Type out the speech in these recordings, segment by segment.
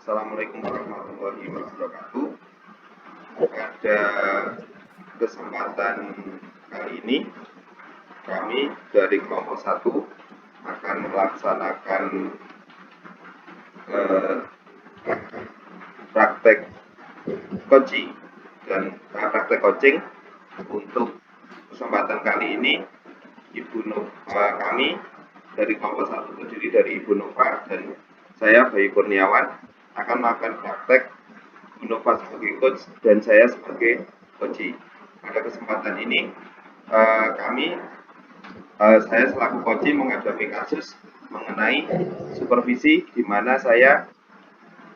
Assalamualaikum warahmatullahi wabarakatuh. Pada kesempatan kali ini, kami dari kelompok 1 akan melaksanakan praktek coaching untuk kesempatan kali ini. Ibu Nova, kami dari kelompok 1 terdiri dari Ibu Nova dan saya Bayu Kurniawan akan melakukan praktek Ibu Nova sebagai coach dan saya sebagai coach. Pada kesempatan ini saya selaku coach menghadapi kasus mengenai supervisi di mana saya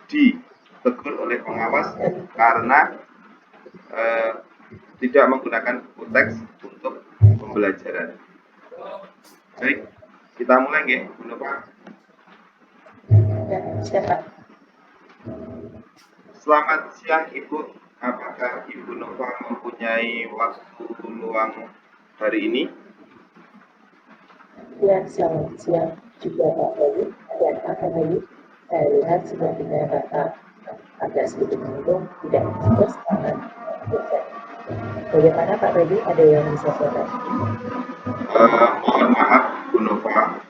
ditegur oleh pengawas karena tidak menggunakan buku teks untuk pembelajaran. Baik, kita mulai ya, Bu Nova. Siapa? Selamat siang Ibu, apakah Ibu Nova mempunyai waktu luang hari ini? Ya, selamat siang juga Pak Bayu dan Pak Bayu. Saya lihat sepertinya Bapak agak sedikit mendung, tidak bersemangat. Bagaimana Pak Bayu, ada yang bisa saya bantu? Mohon maaf Bu Nova,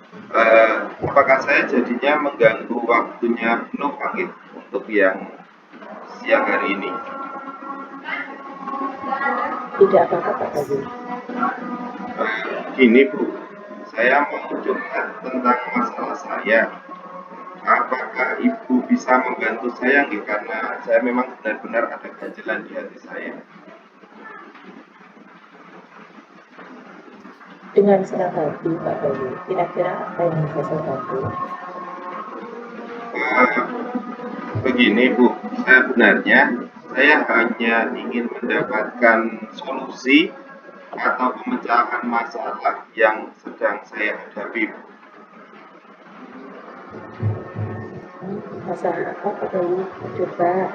apakah saya jadinya mengganggu waktunya Bu Nova untuk yang siang hari ini? Tidak apa-apa Pak Bayu. Gini Bu, saya mau curhat tentang masalah saya. Apakah Ibu bisa membantu saya karena saya memang benar-benar ada ganjelan di hati saya. Dengan senang hati Pak Bayu, kira-kira apa yang bisa saya bantu? Begini Bu, sebenarnya saya hanya ingin mendapatkan solusi atau pemecahan masalah yang sedang saya hadapi. Masalah apa Pak Bayu? Coba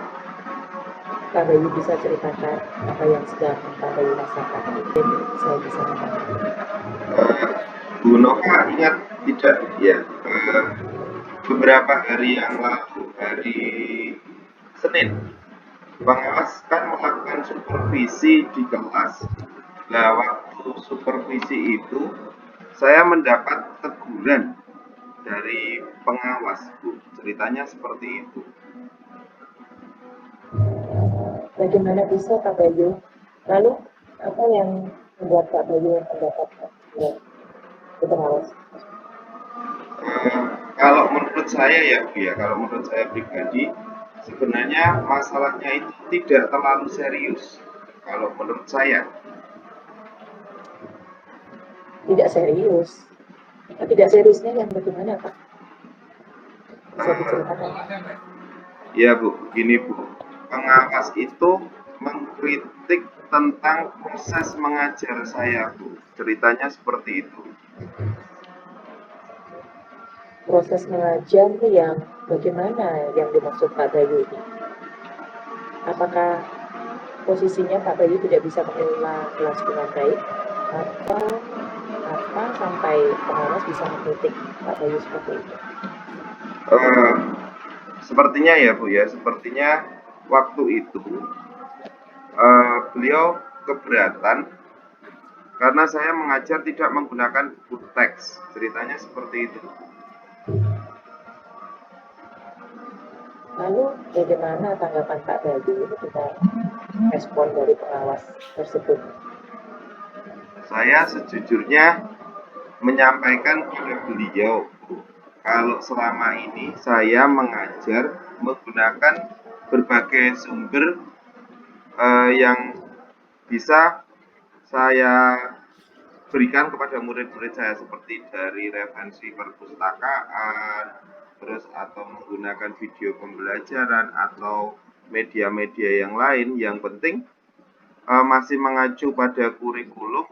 Pak Bayu bisa ceritakan apa yang sedang Pak Bayu rasakan. Mungkin saya bisa membantu. Bu Nova ingat tidak ya, beberapa hari yang lalu, hari Senin, pengawas kan melakukan supervisi di kelas. Nah, waktu supervisi itu saya mendapat teguran dari pengawas, Bu. Ceritanya seperti itu. Bagaimana bisa Pak Bayu? Lalu apa yang membuat Pak Bayu mendapat teguran dari pengawas? Kalau menurut saya ya Bu ya, kalau menurut saya pribadi, sebenarnya masalahnya itu tidak terlalu serius. Kalau menurut saya. Tidak serius. Tidak seriusnya yang bagaimana Pak? Bisa diceritakan? Ya Bu, gini Bu, pengawas itu mengkritik tentang proses mengajar saya Bu. Ceritanya seperti itu. Proses mengajar yang bagaimana yang dimaksud Pak Bayu ini? Apakah posisinya Pak Bayu tidak bisa mengelola kelas dengan baik? Atau apa sampai pengawas bisa mengkritik Pak Bayu seperti itu? Sepertinya ya Bu ya, sepertinya waktu itu beliau keberatan karena saya mengajar tidak menggunakan buku teks. Ceritanya seperti itu. Lalu bagaimana tanggapan Pak Bayu dengan respon dari pengawas tersebut? Saya sejujurnya menyampaikan kepada beliau, kalau selama ini saya mengajar menggunakan berbagai sumber yang bisa saya berikan kepada murid-murid saya, seperti dari referensi perpustakaan, terus atau menggunakan video pembelajaran atau media-media yang lain. Yang penting masih mengacu pada kurikulum,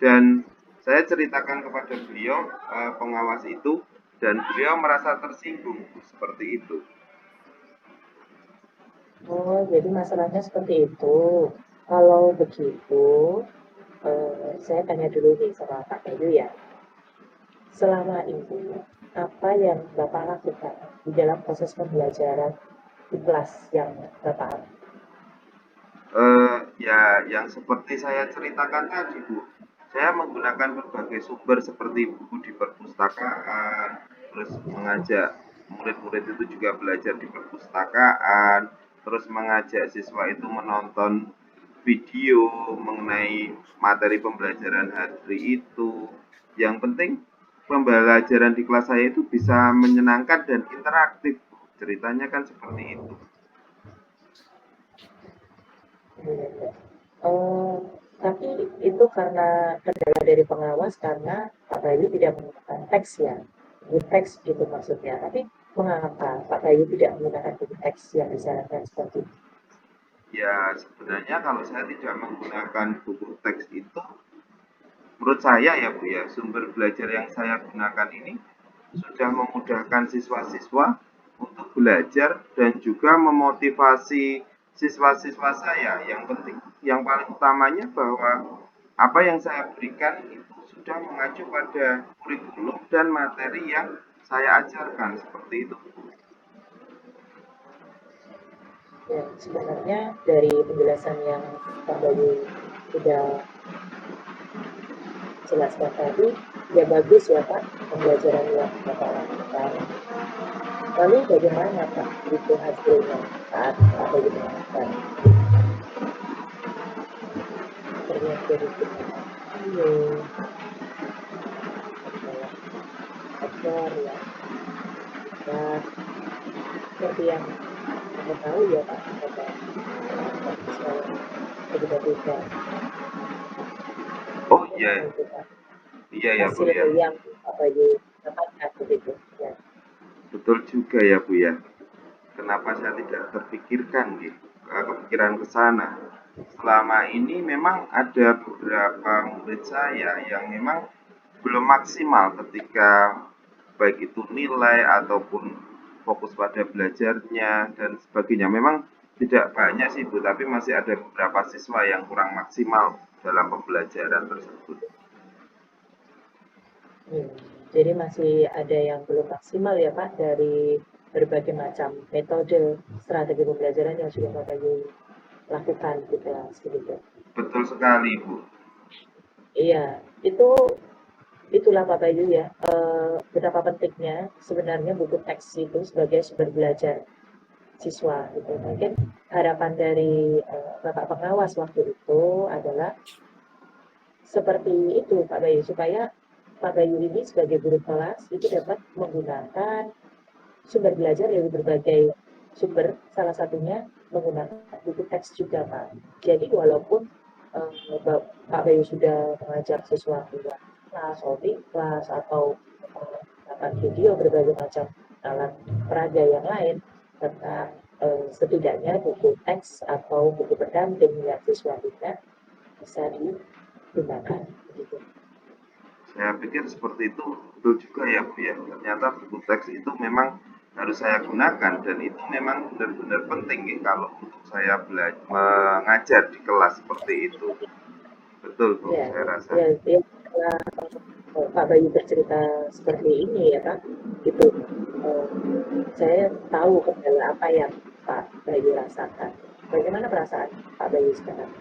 dan saya ceritakan kepada beliau, pengawas itu, dan beliau merasa tersinggung seperti itu. Oh, jadi masalahnya seperti itu. Kalau begitu, saya tanya dulu nih sama Pak Bayu ya. Selama ini apa yang Bapak lakukan di dalam proses pembelajaran di kelas yang Bapak ambil? Ya, yang seperti saya ceritakan tadi, Bu. Saya menggunakan berbagai sumber seperti buku di perpustakaan, terus mengajak murid-murid itu juga belajar di perpustakaan, terus mengajak siswa itu menonton video mengenai materi pembelajaran hari itu. Yang penting pembelajaran di kelas saya itu bisa menyenangkan dan interaktif. Ceritanya kan seperti itu. Oh, tapi itu karena kendala dari pengawas karena Pak Bayu tidak menggunakan teks ya, buku teks gitu maksudnya. Tapi mengapa Pak Bayu tidak menggunakan buku teks yang disarankan seperti itu? Ya, sebenarnya kalau saya tidak menggunakan buku teks itu, menurut saya ya Bu ya, sumber belajar yang saya gunakan ini sudah memudahkan siswa-siswa untuk belajar dan juga memotivasi siswa-siswa saya. Yang penting, yang paling utamanya bahwa apa yang saya berikan itu sudah mengacu pada kurikulum dan materi yang saya ajarkan seperti itu. Ya, sebenarnya dari penjelasan yang Pak Bayu sudah jelaskan tadi, ya bagus ya Pak, pembelajaran yang Bapak lakukan. Lalu bagaimana Pak itu hasilnya saat Pak Bayu menerapkan? Terlihat dari kita video, kayak aktor ya, dan seperti yang kita tahu ya Pak, ada kemampuan siswa yang berbeda-beda. Oh Bagaimana iya, itu Pak? iya ya Bu Hasil ya. yang Pak Bayu dapatkan begitu ya. Betul juga ya Bu ya. Kenapa saya tidak terpikirkan gitu, kepikiran ke sana. Selama ini memang ada beberapa murid saya yang memang belum maksimal ketika baik itu nilai ataupun fokus pada belajarnya dan sebagainya. Memang tidak banyak sih Bu, tapi masih ada beberapa siswa yang kurang maksimal dalam pembelajaran tersebut. Hmm, jadi masih ada yang belum maksimal ya Pak dari berbagai macam metode strategi pembelajaran yang sudah Bapak Bayu lakukan di kelas begitu. Betul sekali Bu. Iya, itu itulah Pak Bayu ya, betapa pentingnya sebenarnya buku teks itu sebagai sumber belajar siswa gitu. Mungkin harapan dari Bapak pengawas waktu itu adalah seperti itu Pak Bayu, supaya Pak Bayu ini sebagai guru kelas itu dapat menggunakan sumber belajar dari berbagai sumber, salah satunya menggunakan buku teks juga Pak. Jadi walaupun Pak Bayu sudah mengajar siswa buat kelas, hobi kelas, atau menggunakan video berbagai macam alat peraga yang lain, tentang setidaknya buku teks atau buku pendamping yang siswa punya bisa digunakan. Begitu. Saya pikir seperti itu betul juga ya Bu ya. Ternyata buku teks itu memang harus saya gunakan dan itu memang benar-benar penting ya kalau untuk saya belajar mengajar di kelas seperti itu. Betul Bu, Ya, saya rasa. ya, ya, setelah Pak Bayu bercerita seperti ini ya Pak, itu eh, saya tahu kendala apa yang Pak Bayu rasakan. Bagaimana perasaan Pak Bayu sekarang?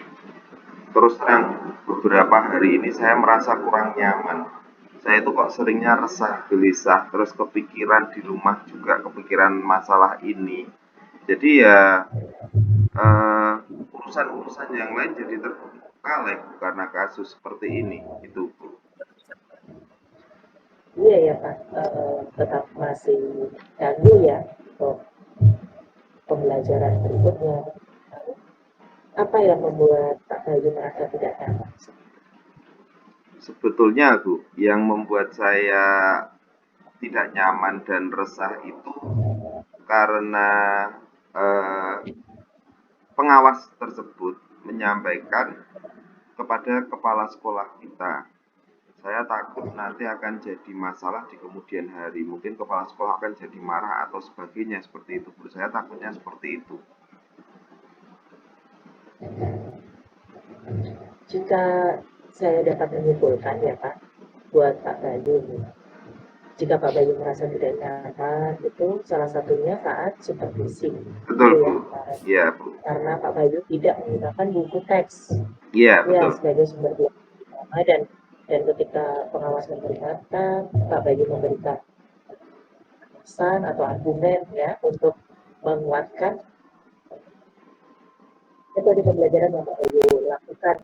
Terus terang beberapa hari ini saya merasa kurang nyaman. Saya itu kok seringnya resah, gelisah, terus kepikiran di rumah juga kepikiran masalah ini. Jadi ya eh, urusan-urusan yang lain jadi terbengkalai karena kasus seperti ini. Itu Bu. Iya ya Pak, tetap masih ganggu ya untuk pembelajaran berikutnya. Apa yang membuat Pak Bayu merasa tidak nyaman? Sebetulnya Bu, yang membuat saya tidak nyaman dan resah itu karena eh, pengawas tersebut menyampaikan kepada kepala sekolah kita, saya takut nanti akan jadi masalah di kemudian hari. Mungkin kepala sekolah akan jadi marah atau sebagainya seperti itu. Bu. Saya takutnya seperti itu. Jika saya dapat menyimpulkan ya Pak, buat Pak Bayu, jika Pak Bayu merasa tidak nyaman, itu salah satunya saat supervisi, Betul, itu Bu. ya kemarin. Iya, Bu. Karena Pak Bayu tidak menggunakan buku teks, Iya, ya betul. sebagai sumber utama, dan ketika pengawas memperingatkan, Pak Bayu memberikan alasan atau argumen ya untuk menguatkan metode pembelajaran yang Pak Bayu lakukan.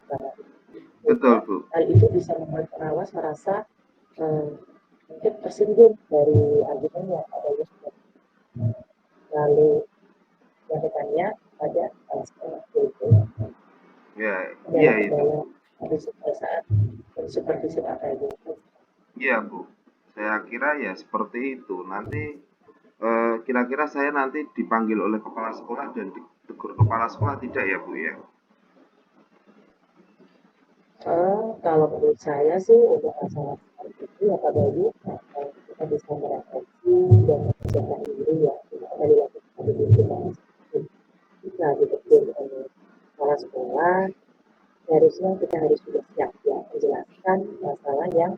Betul, Sehingga Bu. hal itu bisa membuat pengawas merasa mungkin tersinggung dari argumen yang Pak Bayu sudah lalu melakukannya pada sekolah itu. Ya, iya Dalam itu, Bu. kondisi pada saat supervisi Pak Bayu. Iya, Bu. Saya kira ya seperti itu. Nanti kira-kira saya nanti dipanggil oleh kepala sekolah dan ditegur kepala sekolah tidak ya, Bu ya? Kalau menurut saya sih untuk masalah seperti itu ya Pak Bayu, kita bisa merefleksi dan mengerjakan diri ya kembali lagi pada diri kita masing-masing. Jika ditegur oleh kepala sekolah, harusnya kita harus sudah siap ya menjelaskan masalah yang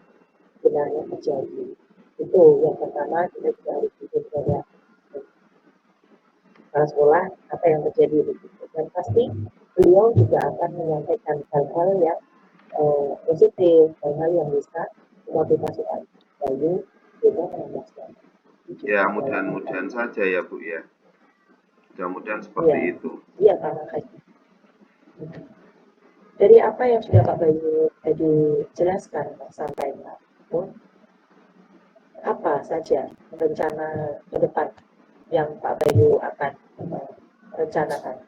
sebenarnya terjadi. Itu yang pertama, kita juga harus jujur kepada kepala sekolah apa yang terjadi begitu. Dan pasti beliau juga akan menyampaikan hal-hal yang positif, hal-hal yang bisa memotivasi Pak Bayu juga menambahkan. Ya, mudah-mudahan saja ya, Bu ya. Mudah-mudahan seperti Iya, itu. iya Pak, makasih. Dari apa yang sudah Pak Bayu tadi jelaskan sampai Pak, apa saja rencana ke depan yang Pak Bayu akan rencanakan?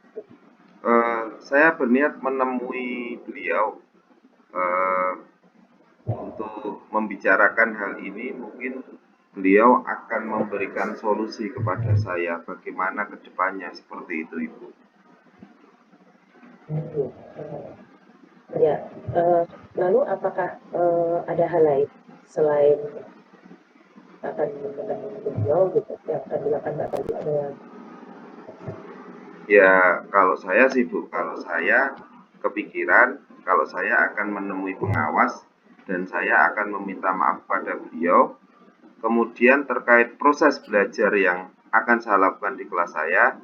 Saya berniat menemui beliau untuk membicarakan hal ini. Mungkin beliau akan memberikan solusi kepada saya bagaimana ke depannya seperti itu, Ibu. Ya, lalu apakah ada hal lain selain akan menemui beliau gitu yang akan dilakukan Pak Bayu dengan Ya, kalau saya sih, Bu, kalau saya kepikiran kalau saya akan menemui pengawas dan saya akan meminta maaf pada beliau. Kemudian terkait proses belajar yang akan saya lakukan di kelas saya,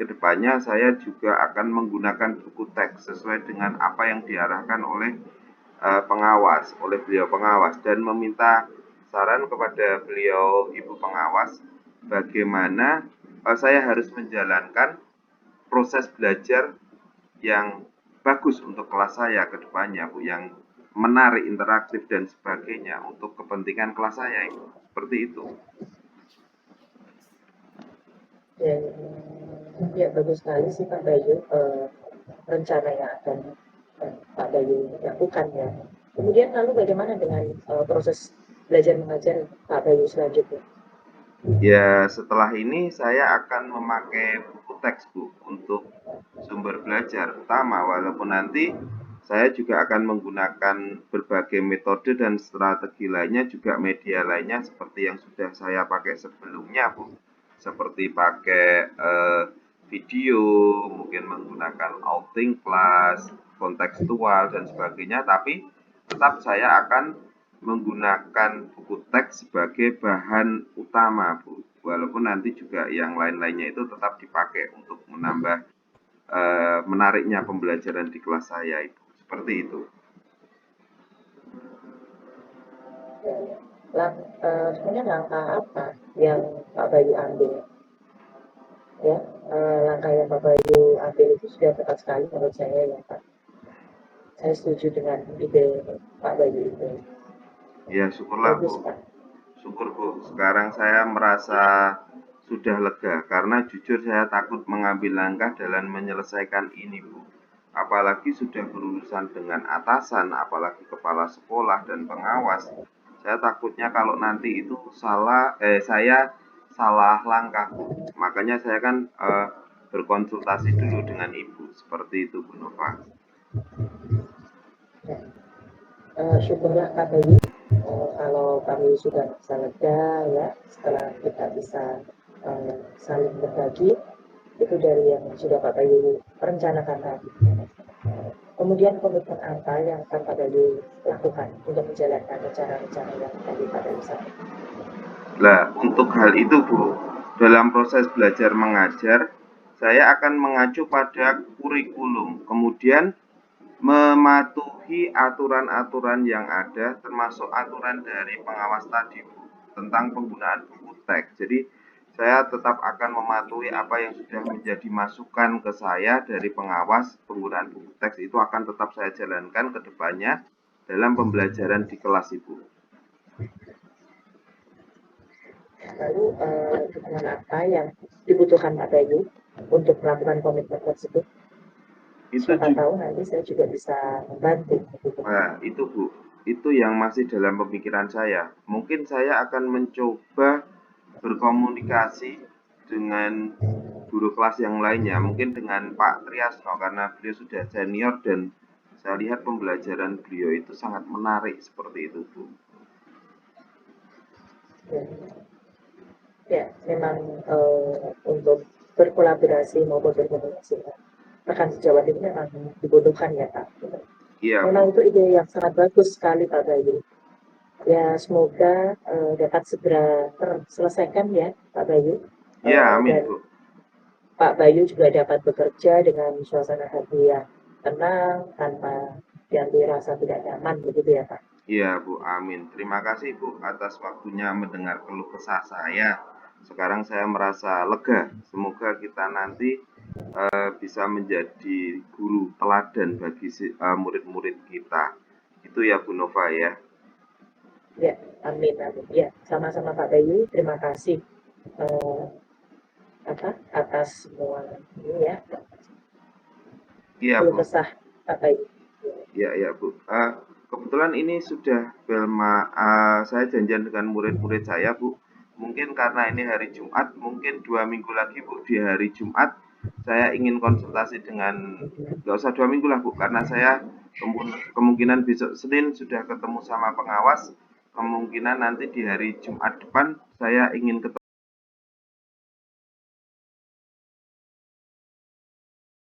kedepannya saya juga akan menggunakan buku teks sesuai dengan apa yang diarahkan oleh pengawas, oleh beliau pengawas, dan meminta saran kepada beliau ibu pengawas bagaimana saya harus menjalankan proses belajar yang bagus untuk kelas saya ke depannya, Bu, yang menarik, interaktif dan sebagainya untuk kepentingan kelas saya, Ibu. Seperti itu. dan ya bagus sekali sih Pak Bayu rencana yang akan Pak Bayu lakukan ya. Kemudian lalu bagaimana dengan proses belajar mengajar Pak Bayu selanjutnya? Ya, setelah ini saya akan memakai buku teks, Bu, untuk sumber belajar utama, walaupun nanti saya juga akan menggunakan berbagai metode dan strategi lainnya, juga media lainnya seperti yang sudah saya pakai sebelumnya, Bu. Seperti pakai video, mungkin menggunakan outing class, kontekstual dan sebagainya, tapi tetap saya akan menggunakan buku teks sebagai bahan utama, Bu. Walaupun nanti juga yang lain-lainnya itu tetap dipakai untuk menambah menariknya pembelajaran di kelas saya, Ibu. Seperti itu. Sebenarnya langkah apa yang Pak Bayu ambil? Ya, langkah yang Pak Bayu ambil itu sudah tepat sekali menurut saya ya Pak. Saya setuju dengan ide Pak Bayu itu. Ya, syukurlah, Bu. Bagus Pak. Syukur, Bu. Sekarang saya merasa sudah lega karena jujur saya takut mengambil langkah dalam menyelesaikan ini, Bu. Apalagi sudah berurusan dengan atasan, apalagi kepala sekolah dan pengawas. Saya takutnya kalau nanti itu saya salah langkah, Bu. Makanya saya kan berkonsultasi dulu dengan Ibu. Seperti itu, Bu Nova. Syukurlah Pak Bayu kalau kami sudah bisa lega ya setelah kita bisa saling berbagi itu dari yang sudah Pak Bayu rencanakan tadi. Kemudian komitmen apa yang akan Pak Bayu lakukan untuk menjalankan rencana-rencana yang tadi Pak Bayu sampaikan? Nah, untuk hal itu Bu, dalam proses belajar mengajar, saya akan mengacu pada kurikulum, kemudian mematuhi aturan-aturan yang ada, termasuk aturan dari pengawas tadi Bu, tentang penggunaan buku teks. Jadi, saya tetap akan mematuhi apa yang sudah menjadi masukan ke saya dari pengawas penggunaan buku teks itu akan tetap saya jalankan ke depannya dalam pembelajaran di kelas Ibu. Lalu dukungan apa yang dibutuhkan Pak Bayu untuk melakukan komitmen tersebut? Itu Siapa juga, tahu nanti saya juga bisa membantu. Gitu. nah, itu Bu, itu yang masih dalam pemikiran saya. Mungkin saya akan mencoba berkomunikasi dengan guru kelas yang lainnya, mungkin dengan Pak Triasno karena beliau sudah senior dan saya lihat pembelajaran beliau itu sangat menarik seperti itu Bu. Ya, ya memang untuk berkolaborasi maupun berkomunikasi rekan sejawat itu memang dibutuhkan ya Pak. Iya Memang Bu, itu ide yang sangat bagus sekali Pak Bayu. Ya semoga dapat segera terselesaikan ya Pak Bayu. iya amin Dan Bu. Pak Bayu juga dapat bekerja dengan suasana hati yang tenang tanpa diambil rasa tidak nyaman begitu ya Pak. Iya Bu, amin. Terima kasih Bu atas waktunya mendengar keluh kesah saya. Sekarang saya merasa lega. Semoga kita nanti bisa menjadi guru teladan bagi murid-murid kita. Itu ya Bu Nova ya. Ya, amin, amin. Ya, sama-sama Pak Bayu. Terima kasih eh, atas semua ini ya Iya keluh Bu. kesah Pak Bayu. Iya ya Bu. Kebetulan ini sudah saya janjian dengan murid-murid saya Bu. Mungkin karena ini hari Jumat, mungkin 2 minggu lagi Bu di hari Jumat saya ingin konsultasi dengan, nggak usah 2 minggu lah Bu, karena saya kemungkinan besok Senin sudah ketemu sama pengawas, kemungkinan nanti di hari Jumat depan saya ingin ketemu